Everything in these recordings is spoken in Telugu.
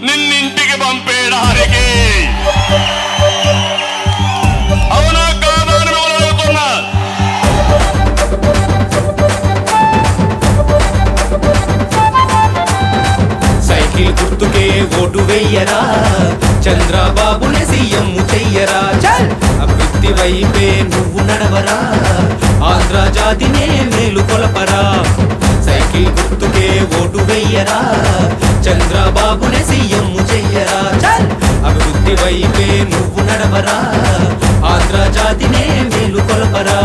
నిన్నింటికి పంపేయడానికి. అవునా కాదా అని మిమ్మల్ని అడుగుతున్నా. సైకిల్ గుర్తుకే ఓటు వెయ్యరా, చంద్రబాబునే సీఎం చెయ్యరా. చల్ అభివృద్ధి వైపే నువ్వు నడవరా, ఆంధ్ర జాతినే మేలు కొలపరా. సైకిల్ గుర్తుకే ఓటు వెయ్యరా, చంద్రబాబునే సీఎం చెయ్యరా. చల్ అభివృద్ధి వైపే నువ్వు నడవరా, ఆంధ్ర జాతినే మేలు కొలపరా.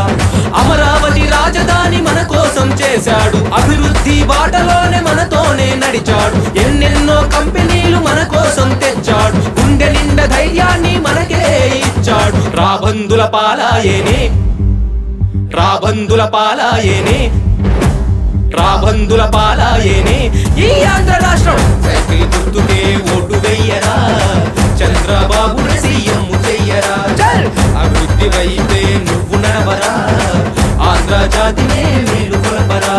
అమరావతి రాజధాని మన కోసం చేశాడు, అభివృద్ధి బాటలోనే మనతోనే నడిచాడు. ఎన్నెన్నో కంపెనీలు మన కోసం తెచ్చాడు, గుండె నిండా ధైర్యాన్ని మనకే ఇచ్చాడు. రాబందుల పాలాయేనే, రాబందుల పాలాయేనే, రాబందుల పాలాయేనే ఈ ఆంధ్ర రాష్ట్రం. సైకిల్ గుర్తుకే ఓటు వెయ్యరా, చంద్రబాబుని సీఎం చెయ్యరా. చల్ అభివృద్ధి వైపే నువ్వు నడవరా, ఆంధ్ర జాతినే మేలు కొలపరా.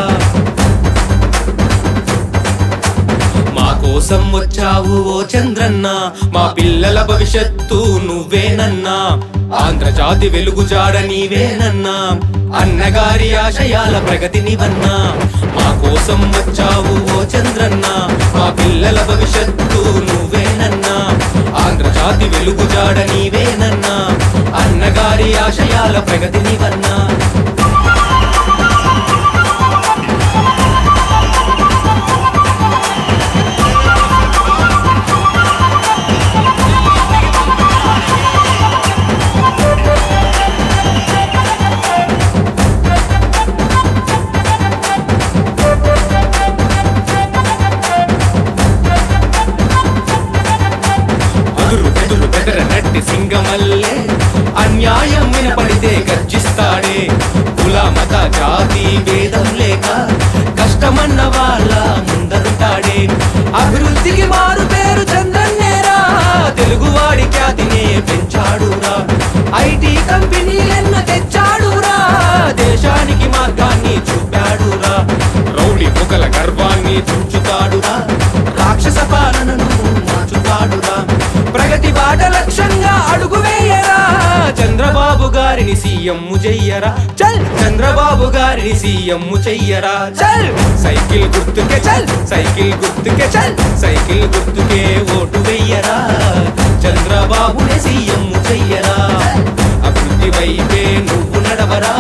మా కోసం వచ్చావు ఓ చంద్రన్న, మా పిల్లల భవిష్యత్తు నువ్వేనన్నా. ఆంధ్ర జాతి వెలుగు జాడ నీవేనన్నా, అన్నగారి ఆశయాల ప్రగతినివన్నా. మా కోసం వచ్చావు ఓ చంద్రన్న, మా పిల్లల భవిష్యత్తు నువ్వేనన్నా. ఆంధ్ర జాతి వెలుగు జాడ నీవేనన్నా, అన్నగారి ఆశయాల ప్రగతినివన్నా. సింగమల్లే అన్యాయం వినపడితే గర్జిస్తాడే, కుల మత జాతి భేదం లేక కష్టమన్న వాళ్ళ ముందరుంటాడే. అభివృద్ధికి మారు పేరు చంద్రన్నేరా, తెలుగువాడి ఖ్యాతినే పెంచాడురా. ఐటీ కంపెనీలెన్న తెచ్చాడురా, దేశానికి మార్గాన్ని చూపాడురా. రౌడీ ముగల గర్వాన్ని తుంచుతాడురా, రాక్షస పాలనను మార్చుతాడురా. ప్రగతి బాట లక్ష్యంగా అడుగు వేయరా, చంద్రబాబు గారిని సీఎం చెయ్యరా. చల్ చంద్రబాబు గారిని సీఎం చెయ్యరా. చల్ సైకిల్ గుర్తుకే, చల్ సైకిల్ గుర్తుకే, చల్ సైకిల్ గుర్తుకే ఓటు వెయ్యరా, చంద్రబాబునే సీఎం చెయ్యరా. అభివృద్ధి వైపే నువ్వు నడవరా,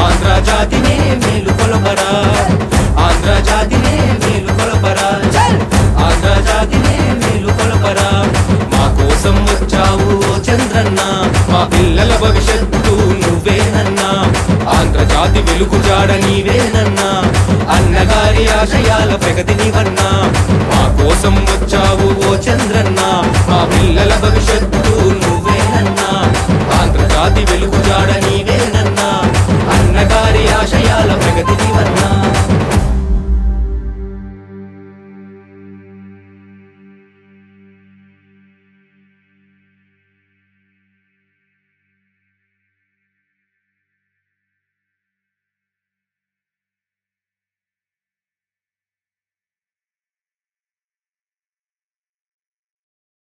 ఆంధ్ర జాతినే మేలు కొలపరా, ఆంధ్ర జాతినే మేలు కొలపరా. చల్ ఆంధ్ర జాతినే మేలు కొలపరా. మా కోసం వచ్చావు ఓ చంద్రన్న, మా పిల్లల భవిష్యత్తు నువ్వేనన్నా. ఆంధ్ర జాతి వెలుగు జాడ నీవేనన్నా, అన్నగారి ఆశయాల ప్రగతినివన్నా. మా కోసం వచ్చావు ఓ చంద్రన్న, మా పిల్లల భవిష్యత్తు